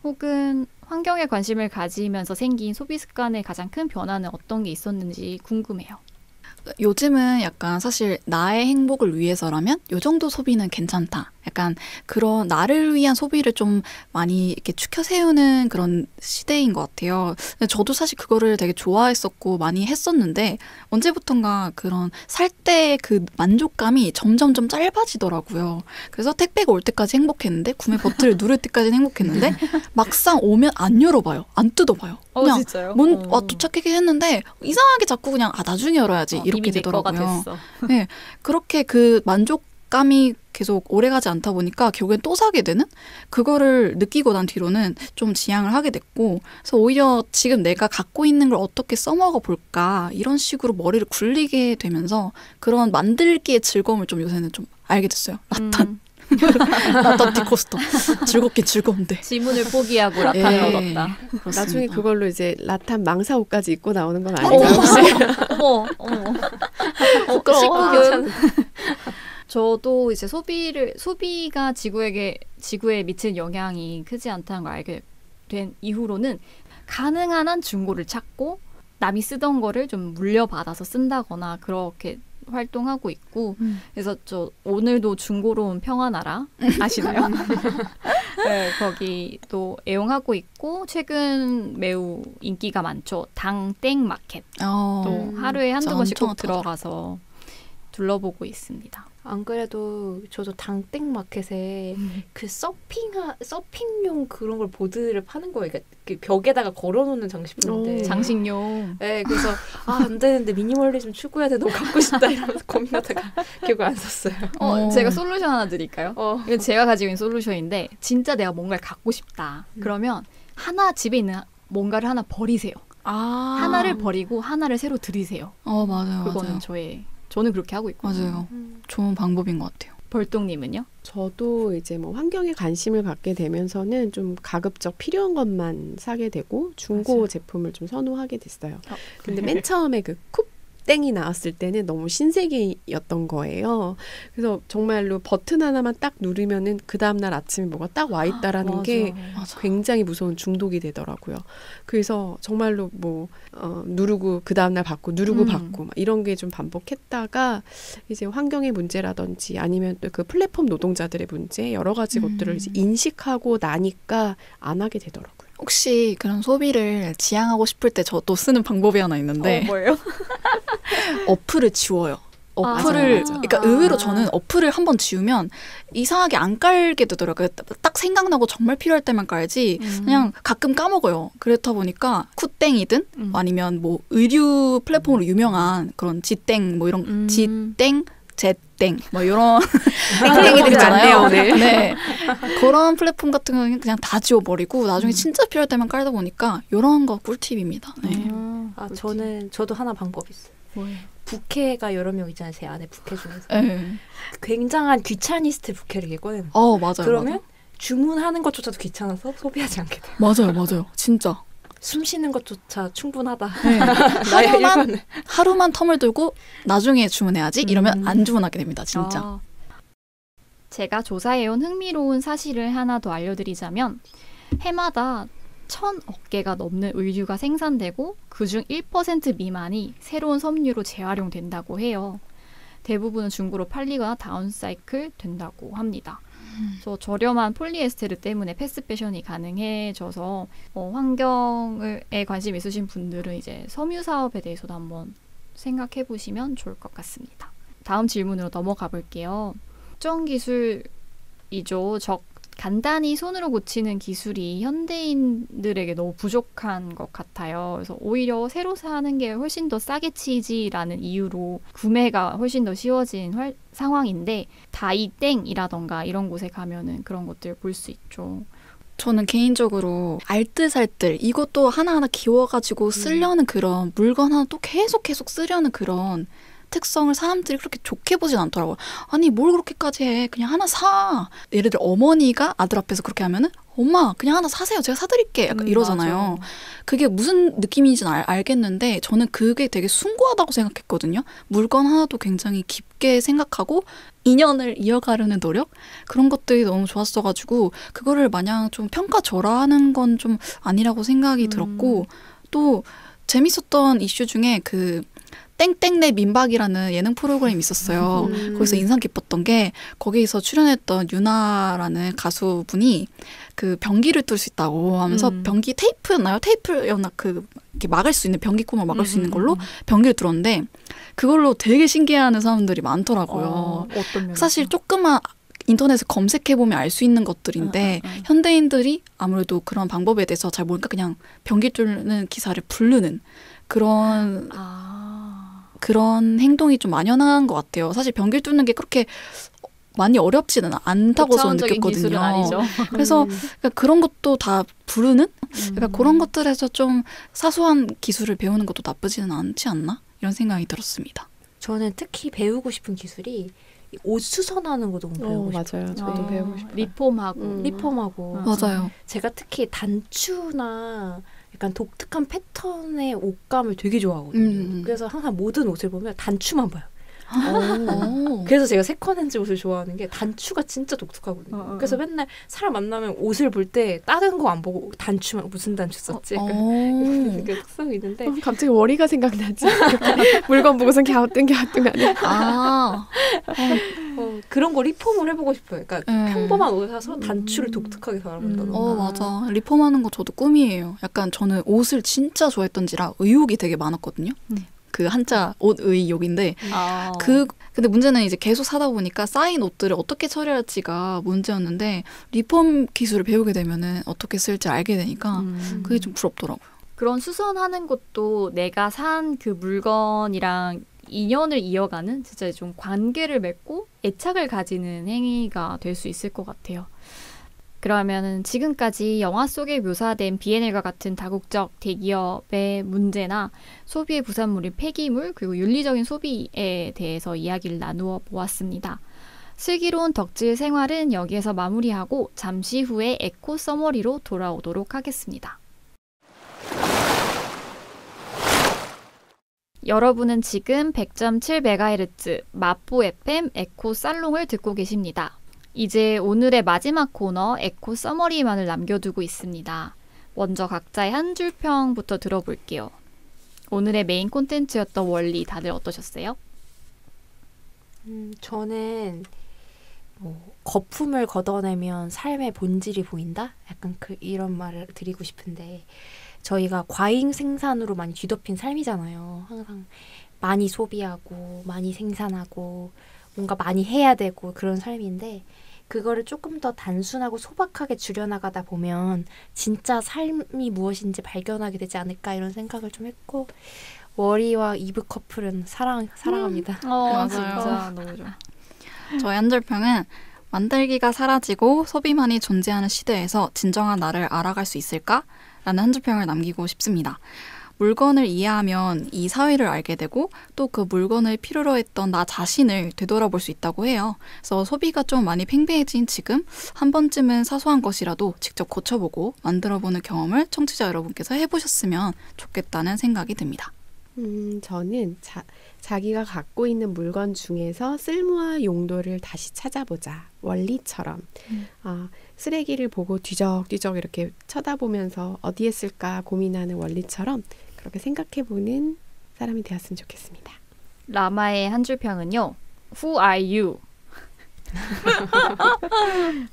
혹은 환경에 관심을 가지면서 생긴 소비 습관의 가장 큰 변화는 어떤 게 있었는지 궁금해요. 요즘은 약간 사실 나의 행복을 위해서라면 요 정도 소비는 괜찮다. 약간 그런 나를 위한 소비를 좀 많이 이렇게 추켜 세우는 그런 시대인 것 같아요. 근데 저도 사실 그거를 되게 좋아했었고 많이 했었는데 언제부턴가 그런 살 때 그 만족감이 점점점 짧아지더라고요. 그래서 택배가 올 때까지 행복했는데 구매 버튼을 누를 때까지는 행복했는데 막상 오면 안 열어봐요. 안 뜯어봐요. 그냥 진짜요? 도착하긴 했는데 이상하게 자꾸 그냥 나중에 열어야지 이렇게 이미 내 거가 되더라고요. 됐어. 네, 그렇게 그 만족감이 계속 오래가지 않다 보니까 결국엔 또 사게 되는 그거를 느끼고 난 뒤로는 좀 지양을 하게 됐고 그래서 오히려 지금 내가 갖고 있는 걸 어떻게 써먹어 볼까 이런 식으로 머리를 굴리게 되면서 그런 만들기의 즐거움을 좀 요새는 좀 알게 됐어요. 라탄. 라탄 디코스터. 즐겁긴 즐거운데. 지문을 포기하고 라탄을 예, 얻었다. 그렇습니다. 나중에 그걸로 이제 라탄 망사 옷까지 입고 나오는 건 아닌가요? 혹시? 어머. 부끄러워. 저도 이제 소비가 지구에 미치는 영향이 크지 않다는 걸 알게 된 이후로는 가능한 한 중고를 찾고 남이 쓰던 거를 좀 물려받아서 쓴다거나 그렇게 활동하고 있고 그래서 저 오늘도 중고로 온 평화나라 아시나요? 네, 거기도 애용하고 있고 최근 매우 인기가 많죠. 당땡 마켓 또 하루에 한두 번씩 꼭 들어가서 둘러보고 있습니다. 안 그래도 저도 당땡 마켓에 그 서핑용 그런 걸 보드를 파는 거예요. 그러니까 그 벽에다가 걸어놓는 장식품인데. 장식용. 네, 그래서 안 되는데 미니멀리즘 추구해야 돼. 너무 갖고 싶다 이러면서 고민하다가 결국 안 샀어요. 제가 솔루션 하나 드릴까요? 이건 제가 가지고 있는 솔루션인데 진짜 내가 뭔가를 갖고 싶다. 그러면 집에 있는 뭔가를 하나 버리세요. 하나를 버리고 하나를 새로 들이세요. 맞아요. 그거는 맞아요. 저는 그렇게 하고 있거든요. 맞아요. 좋은 방법인 것 같아요. 벌똥님은요? 저도 이제 뭐 환경에 관심을 갖게 되면서는 좀 가급적 필요한 것만 사게 되고 중고 맞아요. 제품을 좀 선호하게 됐어요. 근데 맨 처음에 그 쿱땡이 나왔을 때는 너무 신세계였던 거예요. 그래서 정말로 버튼 하나만 딱 누르면은 그 다음날 아침에 뭐가 딱 와 있다라는 게 맞아. 굉장히 무서운 중독이 되더라고요. 그래서 정말로 뭐 누르고 그 다음날 받고 누르고 받고 막 이런 게 좀 반복했다가 이제 환경의 문제라든지 아니면 또 그 플랫폼 노동자들의 문제 여러 가지 것들을 이제 인식하고 나니까 안 하게 되더라고요. 혹시 그런 소비를 지양하고 싶을 때 저도 쓰는 방법이 하나 있는데 뭐예요? 어플을 지워요. 맞아요. 그러니까 의외로 저는 어플을 한번 지우면 이상하게 안 깔게 되더라고요. 딱 생각나고 정말 필요할 때만 깔지 그냥 가끔 까먹어요. 그렇다 보니까 쿠땡이든 아니면 뭐 의류 플랫폼으로 유명한 그런 지땡 뭐 이런 지땡 제땡 뭐 이런 땡땡이들 있잖아요. 네. 그런 플랫폼 같은 경우는 그냥 다 지워버리고 나중에 진짜 필요할 때만 깔다 보니까 이런 거 꿀팁입니다. 네. 저도 하나 방법 있어요. 뭐예요? 부캐가 여러 명 있잖아요. 제 안에 부캐 중에서. 네. 굉장한 귀차니스트 부캐를 꺼내는. 맞아요. 그러면 맞아요. 주문하는 것조차도 귀찮아서 소비하지 않게 돼요. 맞아요. 진짜. 숨 쉬는 것조차 충분하다. 네. 하루만 텀을 두고 나중에 주문해야지 이러면 안 주문하게 됩니다. 진짜. 제가 조사해온 흥미로운 사실을 하나 더 알려드리자면 해마다 1,000억 개가 넘는 의류가 생산되고 그중 1% 미만이 새로운 섬유로 재활용된다고 해요. 대부분은 중고로 팔리거나 다운사이클 된다고 합니다. 그래서 저렴한 폴리에스테르 때문에 패스트패션이 가능해져서 환경에 관심 있으신 분들은 이제 섬유 사업에 대해서도 한번 생각해 보시면 좋을 것 같습니다. 다음 질문으로 넘어가 볼게요. 특정 기술이죠. 간단히 손으로 고치는 기술이 현대인들에게 너무 부족한 것 같아요. 그래서 오히려 새로 사는 게 훨씬 더 싸게 치지라는 이유로 구매가 훨씬 더 쉬워진 상황인데 다이땡이라던가 이런 곳에 가면은 그런 것들 볼 수 있죠. 저는 개인적으로 알뜰살뜰 이것도 하나하나 기워가지고 쓰려는 그런 물건 하나 또 계속 쓰려는 그런 특성을 사람들이 그렇게 좋게 보진 않더라고요. 아니 뭘 그렇게까지 해. 그냥 하나 사. 예를 들어 어머니가 아들 앞에서 그렇게 하면은 엄마 그냥 하나 사세요. 제가 사드릴게. 약간 이러잖아요. 맞아. 그게 무슨 느낌인지는 알겠는데 저는 그게 되게 숭고하다고 생각했거든요. 물건 하나도 굉장히 깊게 생각하고 인연을 이어가려는 노력? 그런 것들이 너무 좋았어가지고 그거를 마냥 좀 평가절하하는 건 좀 아니라고 생각이 들었고 또 재밌었던 이슈 중에 그 땡땡내 민박이라는 예능 프로그램이 있었어요. 거기서 인상 깊었던 게 거기서 출연했던 유나라는 가수분이 그 변기를 뚫을 수 있다고 하면서 변기 테이프였나요? 테이프였나 그 이렇게 막을 수 있는 변기구멍을 막을 수 있는 걸로 변기를 뚫었는데 그걸로 되게 신기해하는 사람들이 많더라고요. 어떤 사실 조그만 인터넷에 검색해보면 알 수 있는 것들인데 현대인들이 아무래도 그런 방법에 대해서 잘 모르니까 그냥 변기 뚫는 기사를 부르는 그런 행동이 좀 만연한 것 같아요. 사실 변기를 뚫는 게 그렇게 많이 어렵지는 않다고 저는 느꼈거든요. 아니죠. 그래서 그런 것도 다 부르는? 그러니까 그런 것들에서 좀 사소한 기술을 배우는 것도 나쁘지는 않지 않나? 이런 생각이 들었습니다. 저는 특히 배우고 싶은 기술이 옷 수선하는 거 너무 배우고 싶어요. 맞아요. 저도 배우고 싶어요. 리폼하고. 맞아요. 제가 특히 단추나 약간 독특한 패턴의 옷감을 되게 좋아하거든요. 그래서 항상 모든 옷을 보면 단추만 봐요. 그래서 제가 세컨핸즈 옷을 좋아하는 게 단추가 진짜 독특하거든요. 그래서 맨날 사람 만나면 옷을 볼 때 다른 거 안 보고 단추만 무슨 단추 썼지? 그게 특성이 있는데 갑자기 월이가 생각나지. 물건 보고선 갸우뚱하네. 그런 거 리폼을 해보고 싶어요. 그러니까 평범한 옷을 사서 단추를 독특하게 달아본다던가. 맞아. 리폼하는 거 저도 꿈이에요. 약간 저는 옷을 진짜 좋아했던지라 의욕이 되게 많았거든요. 그 한자 옷의욕인데 근데 문제는 이제 계속 사다 보니까 쌓인 옷들을 어떻게 처리할지가 문제였는데 리폼 기술을 배우게 되면은 어떻게 쓸지 알게 되니까 그게 좀 부럽더라고요. 그런 수선하는 것도 내가 산 그 물건이랑 인연을 이어가는 진짜 좀 관계를 맺고 애착을 가지는 행위가 될 수 있을 것 같아요. 그러면은 지금까지 영화 속에 묘사된 비엔엘과 같은 다국적 대기업의 문제나 소비의 부산물인 폐기물 그리고 윤리적인 소비에 대해서 이야기를 나누어 보았습니다. 슬기로운 덕질 생활은 여기에서 마무리하고 잠시 후에 에코 서머리로 돌아오도록 하겠습니다. 여러분은 지금 100.7MHz 마포 FM 에코 살롱을 듣고 계십니다. 이제 오늘의 마지막 코너 에코 서머리만을 남겨두고 있습니다. 먼저 각자의 한 줄 평부터 들어볼게요. 오늘의 메인 콘텐츠였던 원리 다들 어떠셨어요? 저는 거품을 걷어내면 삶의 본질이 보인다? 약간 이런 말을 드리고 싶은데 저희가 과잉 생산으로 많이 뒤덮인 삶이잖아요. 항상 많이 소비하고 많이 생산하고 뭔가 많이 해야 되고 그런 삶인데 그거를 조금 더 단순하고 소박하게 줄여나가다 보면 진짜 삶이 무엇인지 발견하게 되지 않을까 이런 생각을 좀 했고 워리와 이브 커플은 사랑합니다. 맞아요. 진짜 너무 좋아. 저의 한 줄평은 만들기가 사라지고 소비만이 존재하는 시대에서 진정한 나를 알아갈 수 있을까? 라는 한 줄평을 남기고 싶습니다. 물건을 이해하면 이 사회를 알게 되고 또 그 물건을 필요로 했던 나 자신을 되돌아볼 수 있다고 해요. 그래서 소비가 좀 많이 팽배해진 지금 한 번쯤은 사소한 것이라도 직접 고쳐보고 만들어보는 경험을 청취자 여러분께서 해보셨으면 좋겠다는 생각이 듭니다. 저는 자기가 갖고 있는 물건 중에서 쓸모와 용도를 다시 찾아보자. 원리처럼. 쓰레기를 보고 뒤적뒤적 이렇게 쳐다보면서 어디에 쓸까 고민하는 원리처럼 그렇게 생각해보는 사람이 되었으면 좋겠습니다. 라마의 한 줄평은요. Who are you?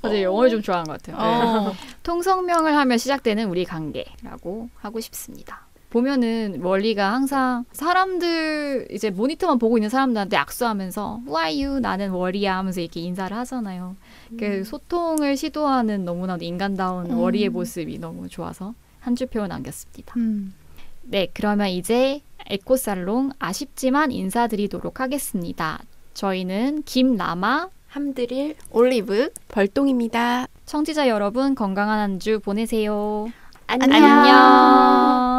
어제 영어를 좀 좋아하는 것 같아요. 통성명을 하며 시작되는 우리 관계라고 하고 싶습니다. 보면은 월리가 항상 사람들 이제 모니터만 보고 있는 사람들한테 악수하면서 Who are you? 나는 월이야 하면서 이렇게 인사를 하잖아요. 그 소통을 시도하는 너무나도 인간다운 월이의 모습이 너무 좋아서 한 줄 표현 남겼습니다. 네, 그러면 이제 에코살롱 아쉽지만 인사드리도록 하겠습니다. 저희는 김라마, 함드릴, 올리브, 벌똥입니다. 청취자 여러분 건강한 한 주 보내세요. 안녕. 안녕.